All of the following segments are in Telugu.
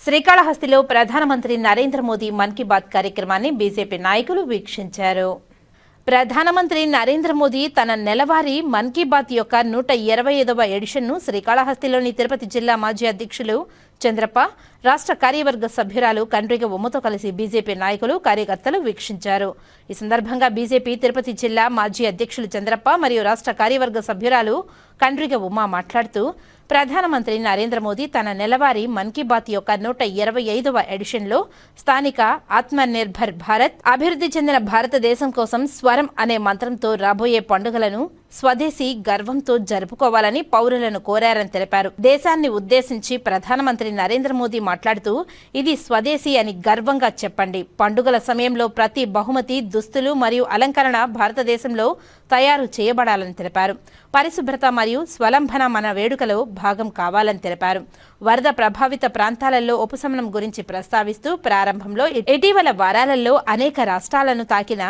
శ్రీకాళహస్తిలో ప్రధానమంత్రి నరేంద్ర మోదీ మన్ కీ బాత్ కార్యక్రమాన్ని బీజేపీ నాయకులు వీక్షించారు. ప్రధానమంత్రి నరేంద్ర మోదీ తన నెలవారీ మన్ కీ బాత్ యొక్క 125వ ఎడిషన్ను శ్రీకాళహస్తిలోని తిరుపతి జిల్లా మాజీ అధ్యక్షులు చంద్రప్ప, రాష్ట్ర కార్యవర్గ సభ్యురాలు కండ్రిగ ఉమ్మతో కలిసి బీజేపీ నాయకులు, కార్యకర్తలు వీక్షించారు. ఈ సందర్భంగా బీజేపీ తిరుపతి జిల్లా మాజీ అధ్యక్షులు చంద్రప్ప మరియు రాష్ట్ర కార్యవర్గ సభ్యురాలు కండ్రిగ ఉమ్మ మాట్లాడుతూ, ప్రధానమంత్రి నరేంద్ర మోదీ తన నెలవారీ మన్ కీ బాత్ యొక్క 125వ ఎడిషన్లో స్థానిక ఆత్మనిర్భర్ భారత్, అభివృద్ధి చెందిన భారతదేశం కోసం స్వరం అనే మంత్రంతో రాబోయే పండుగలను స్వదేశీ గర్వంతో జరుపుకోవాలని పౌరులను కోరారని తెలిపారు. దేశాన్ని ఉద్దేశించి ప్రధానమంత్రి నరేంద్ర మోదీ మాట్లాడుతూ, ఇది స్వదేశీ అని గర్వంగా చెప్పండి. పండుగల సమయంలో ప్రతి బహుమతి, దుస్తులు మరియు అలంకరణ భారతదేశంలో తయారు చేయబడాలని తెలిపారు. పరిశుభ్రత మరియు స్వలంబన మన వేడుకలో భాగం కావాలని తెలిపారు. వరద ప్రభావిత ప్రాంతాలలో ఉపశమనం గురించి ప్రస్తావిస్తూ, ప్రారంభంలో ఇటీవల వారాలలో అనేక రాష్ట్రాలను తాకిన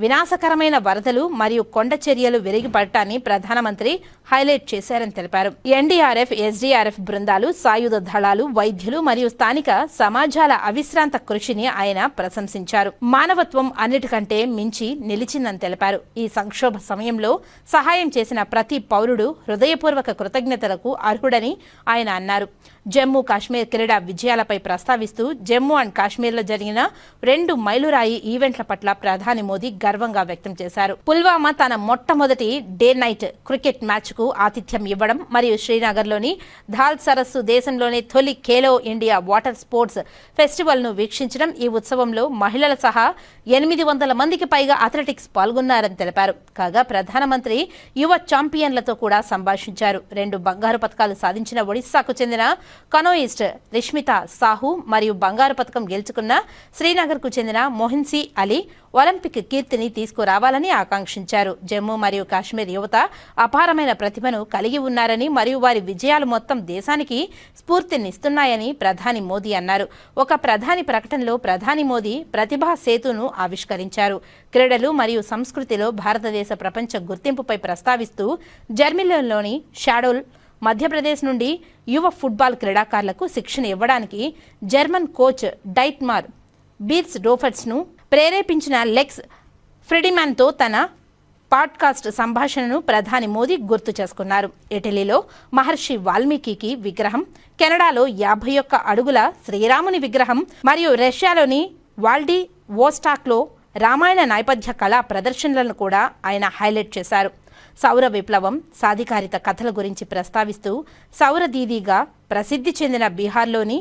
వినాశకరమైన వరదలు మరియు కొండ చర్యలు విరిగిపడటాన్ని ప్రధానమంత్రి హైలైట్ చేశారని తెలిపారు. ఎన్డీఆర్ఎఫ్, ఎస్డీఆర్ఎఫ్ బృందాలు, సాయుధ దళాలు, వైద్యులు మరియు స్థానిక సమాజాల అవిశ్రాంత కృషిని ఆయన ప్రశంసించారు. మానవత్వం అన్నిటికంటే మించి నిలిచిందని తెలిపారు. ఈ సంక్షోభ సమయంలో సహాయం చేసిన ప్రతి పౌరుడు హృదయపూర్వక కృతజ్ఞతలకు అర్హుడని ఆయన అన్నారు. జమ్మూ కాశ్మీర్ క్రీడా విజయాలపై ప్రస్తావిస్తూ, జమ్మూ అండ్ కాశ్మీర్లో జరిగిన 2 మైలురాయి ఈవెంట్ల పట్ల ప్రధాని మోదీ గర్వంగా వ్యక్తం చేశారు. పుల్వామా తన మొట్టమొదటి డే నైట్ క్రికెట్ మ్యాచ్కు ఆతిథ్యం ఇవ్వడం మరియు శ్రీనగర్లోని ధాల్ సరస్సు దేశంలోనే తొలి ఖేలో ఇండియా వాటర్ స్పోర్ట్స్ ఫెస్టివల్ను వీక్షించడం. ఈ ఉత్సవంలో మహిళల సహా 800 మందికి పైగా అథ్లెటిక్స్ పాల్గొన్నారని తెలిపారు. కాగా ప్రధానమంత్రి యువ ఛాంపియన్లతో కూడా సంభాషించారు. 2 బంగారు పతకాలు సాధించిన ఒడిశాకు చెందిన కనోయిస్ట్ రిష్మితా సాహు మరియు బంగారు పతకం గెలుచుకున్న శ్రీనగర్కు చెందిన మొహిన్సీ అలీ ఒలింపిక్ కీర్తిని తీసుకురావాలని ఆకాంక్షించారు. జమ్మూ మరియు కాశ్మీర్ యువత అపారమైన ప్రతిభను కలిగి ఉన్నారని మరియు వారి విజయాలు మొత్తం దేశానికి స్ఫూర్తినిస్తున్నాయని ప్రధాని మోదీ అన్నారు. ఒక ప్రధాని ప్రకటనలో ప్రధాని మోదీ ప్రతిభా సేతును ఆవిష్కరించారు. క్రీడలు మరియు సంస్కృతిలో భారతదేశ ప్రపంచ గుర్తింపుపై ప్రస్తావిస్తూ, జర్మనీలోని షాడోల్ మధ్యప్రదేశ్ నుండి యువ ఫుట్బాల్ క్రీడాకారులకు శిక్షణ ఇవ్వడానికి జర్మన్ కోచ్ డైట్మార్ బీర్స్ డోఫర్స్ను ప్రేరేపించిన లెక్స్ ఫ్రిడిమాన్తో తన పాడ్కాస్ట్ సంభాషణను ప్రధాని మోదీ గుర్తు చేసుకున్నారు. ఇటలీలో మహర్షి వాల్మీకి విగ్రహం, కెనడాలో 51 అడుగుల శ్రీరాముని విగ్రహం మరియు రష్యాలోని వాల్డీ వోస్టాక్లో రామాయణ నేపథ్య కళా ప్రదర్శనలను కూడా ఆయన హైలైట్ చేశారు. సౌర విప్లవం, సాధికారిత కథల గురించి ప్రస్తావిస్తూ, సౌర దీదీగా ప్రసిద్ధి చెందిన బీహార్లోని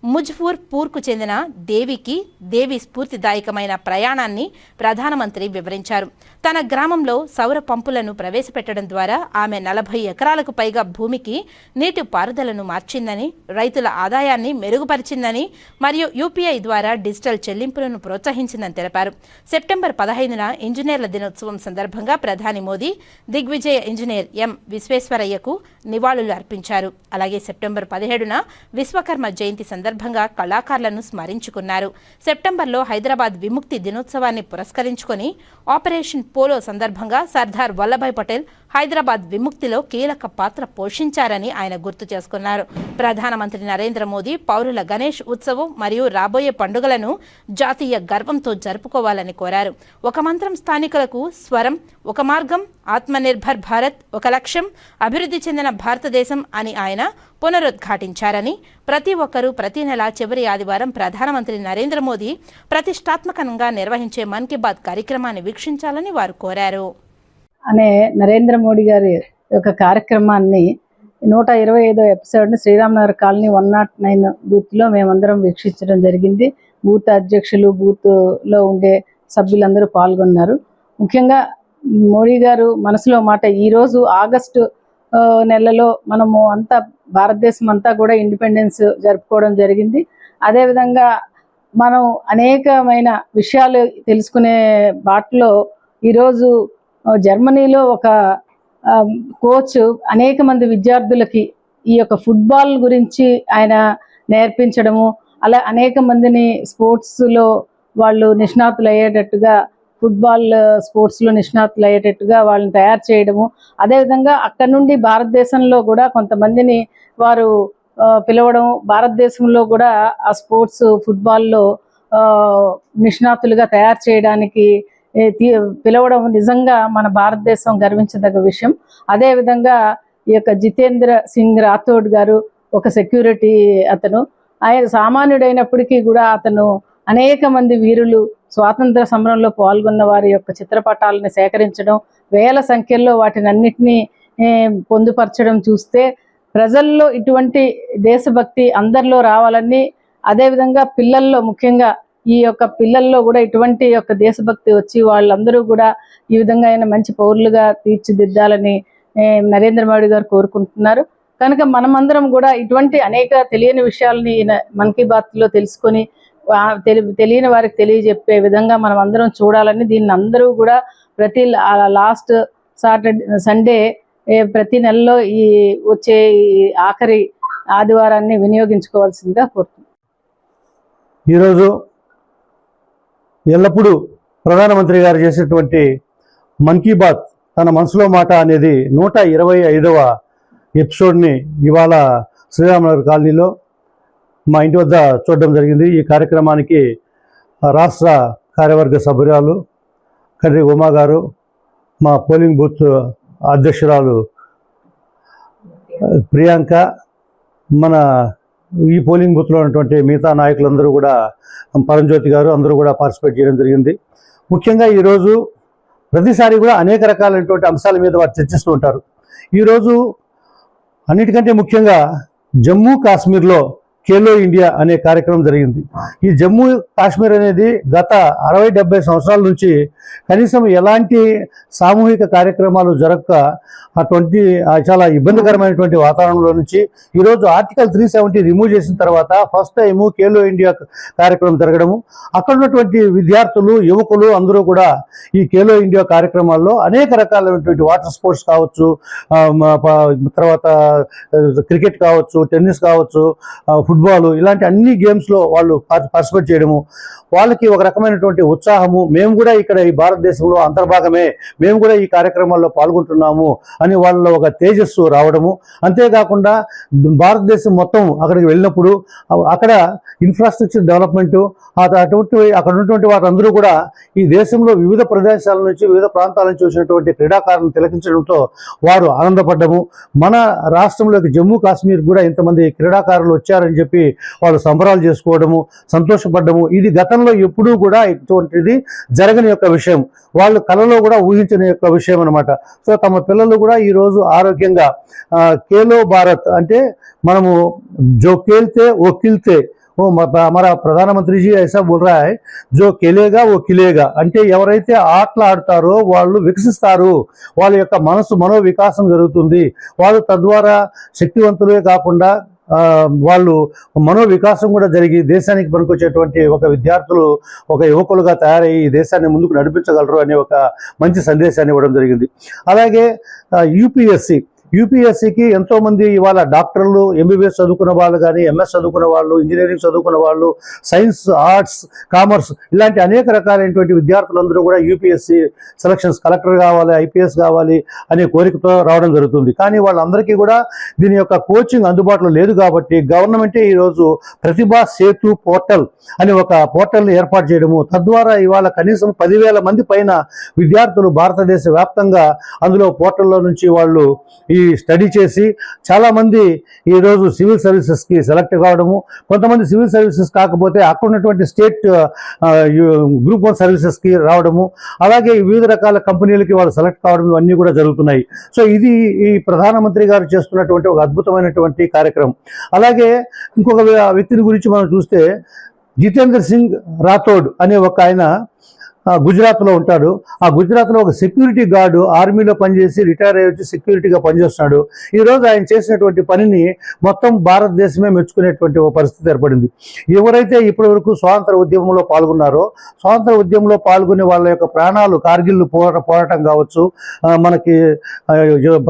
ముజఫర్పూర్కు చెందిన దేవి స్ఫూర్తిదాయకమైన ప్రయాణాన్ని ప్రధానమంత్రి వివరించారు. తన గ్రామంలో సౌర పంపులను ప్రవేశపెట్టడం ద్వారా ఆమె 40 ఎకరాలకు పైగా భూమికి నీటి పారుదలను మార్చిందని, రైతుల ఆదాయాన్ని మెరుగుపరిచిందని మరియు యూపీఐ ద్వారా డిజిటల్ చెల్లింపులను ప్రోత్సహించిందని తెలిపారు. సెప్టెంబర్ 15న ఇంజనీర్ల దినోత్సవం సందర్భంగా ప్రధాని మోదీ దిగ్విజయ ఇంజనీర్ ఎం విశ్వేశ్వరయ్యకు నివాళులు అర్పించారు. అలాగే సెప్టెంబర్ 17న విశ్వకర్మ జయంతి సందర్భంగా కళాకారులను స్మరించుకున్నారు. సెప్టెంబర్లో హైదరాబాద్ విముక్తి దినోత్సవాన్ని పురస్కరించుకొని ఆపరేషన్ పోలో సందర్భంగా సర్దార్ వల్లభాయ్ పటేల్ హైదరాబాద్ విముక్తిలో కీలక పాత్ర పోషించారని ఆయన గుర్తు చేసుకున్నారు. ప్రధానమంత్రి నరేంద్ర మోదీ పౌరుల గణేష్ ఉత్సవం మరియు రాబోయే పండుగలను జాతీయ గర్వంతో జరుపుకోవాలని కోరారు. ఒక మంత్రం స్థానికులకు స్వరం, ఒక మార్గం, ఆత్మనిర్భర్ భారత్, ఒక లక్ష్యం, అభివృద్ధి చెందిన భారతదేశం అని ఆయన పునరుద్ఘాటించారని, ప్రతి ఒక్కరూ ప్రతి నెల చివరి ఆదివారం ప్రధానమంత్రి నరేంద్ర మోదీ ప్రతిష్టాత్మకంగా నిర్వహించే మన్ కీ బాత్ కార్యక్రమాన్ని వీక్షించాలని వారు కోరారు. అనే నరేంద్ర మోడీ గారి యొక్క కార్యక్రమాన్ని 125వ ఎపిసోడ్ని శ్రీరామనగర్ కాలనీ 109 బూత్లో మేమందరం వీక్షించడం జరిగింది. బూత్ అధ్యక్షులు, బూత్లో ఉండే సభ్యులందరూ పాల్గొన్నారు. ముఖ్యంగా మోడీ గారు మనసులో మాట, ఈరోజు ఆగస్టు నెలలో మనము అంతా భారతదేశం అంతా కూడా ఇండిపెండెన్స్ జరుపుకోవడం జరిగింది. అదేవిధంగా మనం అనేకమైన విషయాలు తెలుసుకునే బాటలో ఈరోజు జర్మనీలో ఒక కోచ్ అనేక మంది విద్యార్థులకి ఈ యొక్క ఫుట్బాల్ గురించి ఆయన నేర్పించడము, అలా అనేక మందిని స్పోర్ట్స్లో వాళ్ళు నిష్ణాతులు అయ్యేటట్టుగా, ఫుట్బాల్ స్పోర్ట్స్లో నిష్ణాతులు అయ్యేటట్టుగా వాళ్ళని తయారు చేయడము, అదేవిధంగా అక్కడ నుండి భారతదేశంలో కూడా కొంతమందిని వారు పిలవడం, భారతదేశంలో కూడా ఆ స్పోర్ట్స్ ఫుట్బాల్లో నిష్ణాతులుగా తయారు చేయడానికి పిలవడం నిజంగా మన భారతదేశం గర్వించదగ్గ విషయం. అదేవిధంగా ఈ యొక్క జితేంద్ర సింగ్ రాథోడ్ గారు ఒక సెక్యూరిటీ అతను. ఆయన సామాన్యుడైనప్పటికీ కూడా అతను అనేక మంది వీరులు, స్వాతంత్ర సమరంలో పాల్గొన్న వారి యొక్క చిత్రపటాలను సేకరించడం, వేల సంఖ్యలో వాటిని అన్నిటినీ పొందుపరచడం చూస్తే ప్రజల్లో ఇటువంటి దేశభక్తి అందరిలో రావాలని, అదేవిధంగా పిల్లల్లో, ముఖ్యంగా ఈ యొక్క పిల్లల్లో కూడా ఇటువంటి యొక్క దేశభక్తి వచ్చి వాళ్ళందరూ కూడా ఈ విధంగా అయినా మంచి పౌరులుగా తీర్చిదిద్దాలని నరేంద్ర మోడీ గారు కోరుకుంటున్నారు. కనుక మనమందరం కూడా ఇటువంటి అనేక తెలియని విషయాలని మన్ కీ బాత్లో తెలుసుకొని తెలియని వారికి తెలియజెప్పే విధంగా మనం అందరం చూడాలని, దీన్ని అందరూ కూడా ప్రతి లాస్ట్ సండే ప్రతి నెలలో ఈ వచ్చే ఆఖరి ఆదివారాన్ని వినియోగించుకోవాల్సిందిగా కోరుతున్నాను. ఈరోజు ఎల్లప్పుడూ ప్రధానమంత్రి గారు చేసేటువంటి మన్ కీ బాత్ తన మనసులో మాట అనేది 125వ ఎపిసోడ్ని ఇవాళ శ్రీరామనగర్ కాలనీలో మా ఇంటి వద్ద చూడడం జరిగింది. ఈ కార్యక్రమానికి రాష్ట్ర కార్యవర్గ సభ్యురాలు కర్రి ఉమా గారు, మా పోలింగ్ బూత్ అధ్యక్షురాలు ప్రియాంక, మన ఈ పోలింగ్ బూత్లో ఉన్నటువంటి మిగతా నాయకులందరూ కూడా, పరంజ్యోతి గారు, అందరూ కూడా పార్టిసిపేట్ చేయడం జరిగింది. ముఖ్యంగా ఈరోజు ప్రతిసారి కూడా అనేక రకాలైనటువంటి అంశాల మీద వారు చర్చిస్తూ ఉంటారు. ఈరోజు అన్నిటికంటే ముఖ్యంగా జమ్మూ కాశ్మీర్లో ఖేలో ఇండియా అనే కార్యక్రమం జరిగింది. ఈ జమ్మూ కాశ్మీర్ అనేది గత 60-70 సంవత్సరాల నుంచి కనీసం ఎలాంటి సామూహిక కార్యక్రమాలు జరగక అటువంటి చాలా ఇబ్బందికరమైనటువంటి వాతావరణంలో నుంచి ఈరోజు ఆర్టికల్ 370 రిమూవ్ చేసిన తర్వాత ఫస్ట్ టైము ఖేలో ఇండియా కార్యక్రమం జరగడము, అక్కడ ఉన్నటువంటి విద్యార్థులు, యువకులు అందరూ కూడా ఈ ఖేలో ఇండియా కార్యక్రమాల్లో అనేక రకాలైనటువంటి వాటర్ స్పోర్ట్స్ కావచ్చు, తర్వాత క్రికెట్ కావచ్చు, టెన్నిస్ కావచ్చు, ఫుట్బాల్, ఇలాంటి అన్ని గేమ్స్లో వాళ్ళు పార్టిసిపేట్ చేయడము, వాళ్ళకి ఒక రకమైనటువంటి ఉత్సాహము, మేము కూడా ఇక్కడ ఈ భారతదేశంలో అంతర్భాగమే, మేము కూడా ఈ కార్యక్రమాల్లో పాల్గొంటున్నాము అని వాళ్ళలో ఒక తేజస్సు రావడము. అంతేకాకుండా భారతదేశం మొత్తం అక్కడికి వెళ్ళినప్పుడు అక్కడ ఇన్ఫ్రాస్ట్రక్చర్ డెవలప్మెంటు, అక్కడ ఉన్నటువంటి వారందరూ కూడా ఈ దేశంలో వివిధ ప్రదేశాల నుంచి, వివిధ ప్రాంతాల నుంచి వచ్చినటువంటి క్రీడాకారులను తిలకించడంతో వారు ఆనందపడ్డము. మన రాష్ట్రంలోకి జమ్మూ కాశ్మీర్ కూడా ఇంతమంది క్రీడాకారులు వచ్చారని చెప్పి వాళ్ళు సంబరాలు చేసుకోవడము, సంతోషపడ్డము. ఇది గతంలో ఎప్పుడూ కూడా ఇటువంటిది జరగని యొక్క విషయం, వాళ్ళు కలలో కూడా ఊహించని యొక్క విషయం అనమాట. సో తమ పిల్లలు కూడా ఈరోజు ఆరోగ్యంగా ఖేలో భారత్ అంటే మనము జో ఖేల్తే ఓ ఖిల్తే, हमारा प्रधानमंत्री जी ऐसा बोल रहा है, जो खेलेगा वो खिलेगा అంటే ఎవరైతే ఆటలు ఆడతారో వాళ్ళు వికసిస్తారు, వాళ్ళ యొక్క మనో వికాసం జరుగుతుంది, వాళ్ళు తద్వారా శక్తివంతులే కాకుండా వాళ్ళు మనో వికాసం కూడా జరిగి దేశానికి పనికొచ్చేటువంటి ఒక విద్యార్థులు, ఒక యువకులుగా తయారయ్యి ఈ దేశాన్ని ముందుకు నడిపించగలరు అనే ఒక మంచి సందేశాన్ని ఇవ్వడం జరిగింది. అలాగే యూపీఎస్సీకి ఎంతోమంది ఇవాళ డాక్టర్లు, ఎంబీబీఎస్ చదువుకున్న వాళ్ళు కానీ, ఎంఎస్ చదువుకున్న వాళ్ళు, ఇంజనీరింగ్ చదువుకున్న వాళ్ళు, సైన్స్, ఆర్ట్స్, కామర్స్, ఇలాంటి అనేక రకాలైనటువంటి విద్యార్థులందరూ కూడా యూపీఎస్సీ సెలక్షన్స్, కలెక్టర్ కావాలి, ఐపీఎస్ కావాలి అనే కోరికతో రావడం జరుగుతుంది. కానీ వాళ్ళందరికీ కూడా దీని యొక్క కోచింగ్ అందుబాటులో లేదు కాబట్టి గవర్నమెంటే ఈరోజు ప్రతిభా సేతు పోర్టల్ అని ఒక పోర్టల్ని ఏర్పాటు చేయడము, తద్వారా ఇవాళ కనీసం 10,000 మంది పైన విద్యార్థులు భారతదేశ వ్యాప్తంగా అందులో పోర్టల్లో నుంచి వాళ్ళు ఈ స్టడీ చేసి చాలామంది ఈరోజు సివిల్ సర్వీసెస్కి సెలెక్ట్ కావడము, కొంతమంది సివిల్ సర్వీసెస్ కాకపోతే అక్కడ ఉన్నటువంటి స్టేట్ గ్రూప్ 1 సర్వీసెస్కి రావడము, అలాగే వివిధ రకాల కంపెనీలకి వాళ్ళు సెలెక్ట్ కావడం, ఇవన్నీ కూడా జరుగుతున్నాయి. సో ఇది ఈ ప్రధానమంత్రి గారు చేస్తున్నటువంటి ఒక అద్భుతమైనటువంటి కార్యక్రమం. అలాగే ఇంకొక వ్యక్తిని గురించి మనం చూస్తే జితేంద్ర సింగ్ రాథోడ్ అనే ఒక ఆయన గుజరాత్లో ఉంటాడు. ఆ గుజరాత్లో ఒక సెక్యూరిటీ గార్డు, ఆర్మీలో పనిచేసి రిటైర్ అయ్యి వచ్చి సెక్యూరిటీగా పనిచేస్తున్నాడు. ఈరోజు ఆయన చేసినటువంటి పనిని మొత్తం భారతదేశమే మెచ్చుకునేటువంటి ఒక పరిస్థితి ఏర్పడింది. ఎవరైతే ఇప్పటి వరకు స్వాతంత్ర ఉద్యమంలో పాల్గొన్నారో, స్వాతంత్ర ఉద్యమంలో పాల్గొనే వాళ్ళ యొక్క ప్రాణాలు, కార్గిల్ పోరాటం కావచ్చు, మనకి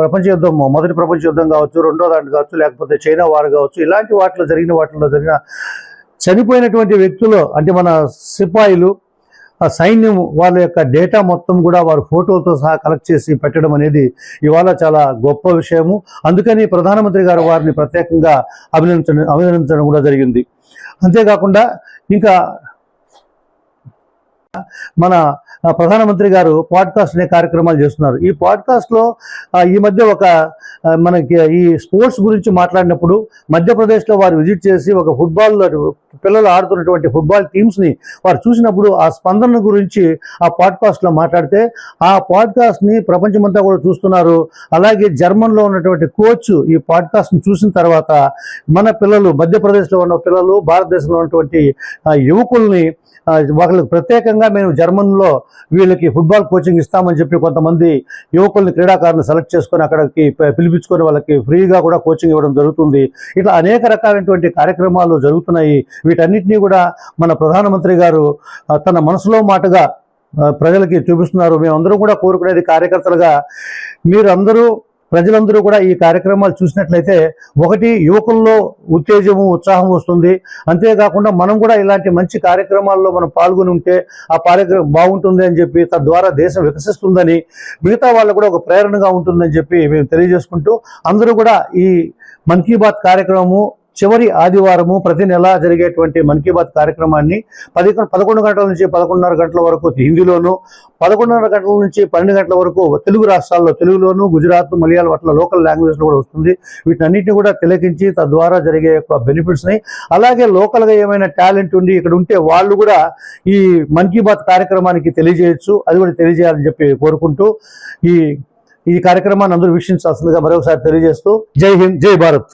ప్రపంచ యుద్ధం, మొదటి ప్రపంచ యుద్ధం కావచ్చు, రెండో దాంట్లో కావచ్చు, లేకపోతే చైనా వార్ కావచ్చు, ఇలాంటి వాటిలో జరిగిన చనిపోయినటువంటి వ్యక్తులు అంటే మన సిపాయిలు, ఆ సైన్యం వాళ్ళ యొక్క డేటా మొత్తం కూడా వారు ఫోటోలతో సహా కలెక్ట్ చేసి పెట్టడం అనేది ఇవాళ చాలా గొప్ప విషయము. అందుకని ప్రధానమంత్రి గారు వారిని ప్రత్యేకంగా అభినందించడం కూడా జరిగింది. అంతేకాకుండా ఇంకా మన ప్రధానమంత్రి గారు పాడ్కాస్ట్ అనే కార్యక్రమాలు చేస్తున్నారు. ఈ పాడ్కాస్ట్లో ఈ మధ్య మనకి ఈ స్పోర్ట్స్ గురించి మాట్లాడినప్పుడు మధ్యప్రదేశ్లో వారు విజిట్ చేసి ఒక ఫుట్బాల్ పిల్లలు ఆడుతున్నటువంటి ఫుట్బాల్ టీమ్స్ని వారు చూసినప్పుడు ఆ స్పందన గురించి ఆ పాడ్కాస్ట్లో మాట్లాడితే ఆ పాడ్కాస్ట్ని ప్రపంచమంతా కూడా చూస్తున్నారు. అలాగే జర్మన్లో ఉన్నటువంటి కోచ్ ఈ పాడ్కాస్ట్ని చూసిన తర్వాత మన పిల్లలు, మధ్యప్రదేశ్లో ఉన్న పిల్లలు, భారతదేశంలో ఉన్నటువంటి యువకుల్ని వాళ్ళకి ప్రత్యేకంగా మేము జర్మన్లో వీళ్ళకి ఫుట్బాల్ కోచింగ్ ఇస్తామని చెప్పి కొంతమంది యువకుల్ని, క్రీడాకారులను సెలెక్ట్ చేసుకొని అక్కడికి పిలిపించుకొని వాళ్ళకి ఫ్రీగా కూడా కోచింగ్ ఇవ్వడం జరుగుతుంది. ఇట్లా అనేక రకాలైనటువంటి కార్యక్రమాలు జరుగుతున్నాయి. వీటన్నిటినీ కూడా మన ప్రధానమంత్రి గారు తన మనసులో మాటగా ప్రజలకి చూపిస్తున్నారు. మేమందరం కూడా కోరుకునేది కార్యకర్తలుగా ప్రజలందరూ కూడా ఈ కార్యక్రమాలు చూసినట్లయితే ఒకటి యువకుల్లో ఉత్తేజము, ఉత్సాహం వస్తుంది. అంతేకాకుండా మనం కూడా ఇలాంటి మంచి కార్యక్రమాల్లో మనం పాల్గొని ఉంటే ఆ కార్యక్రమం బాగుంటుంది అని చెప్పి, తద్వారా దేశం వికసిస్తుందని, మిగతా వాళ్ళు కూడా ఒక ప్రేరణగా ఉంటుందని చెప్పి మేము తెలియజేసుకుంటూ అందరూ కూడా ఈ మన్ కీ బాత్ కార్యక్రమము చివరి ఆదివారము ప్రతి నెల జరిగేటువంటి మన్ కీ బాత్ కార్యక్రమాన్ని 11 గంటల నుంచి 11:30 గంటల వరకు హిందీలోను, 11:30 గంటల నుంచి 12 గంటల వరకు తెలుగు రాష్ట్రాల్లో తెలుగులోను, గుజరాత్, మలయాళం అట్లా లోకల్ లాంగ్వేజ్లో కూడా వస్తుంది. వీటన్నిటిని కూడా తిలకించి తద్వారా జరిగే బెనిఫిట్స్ని, అలాగే లోకల్గా ఏమైనా టాలెంట్ ఉండి ఇక్కడ ఉంటే వాళ్ళు కూడా ఈ మన్ కీ బాత్ కార్యక్రమానికి తెలియజేయచ్చు. అది కూడా తెలియజేయాలని చెప్పి కోరుకుంటూ ఈ కార్యక్రమాన్ని అందరూ వీక్షించాల్సిందిగా మరొకసారి తెలియజేస్తూ జై హింద్, జై భారత్.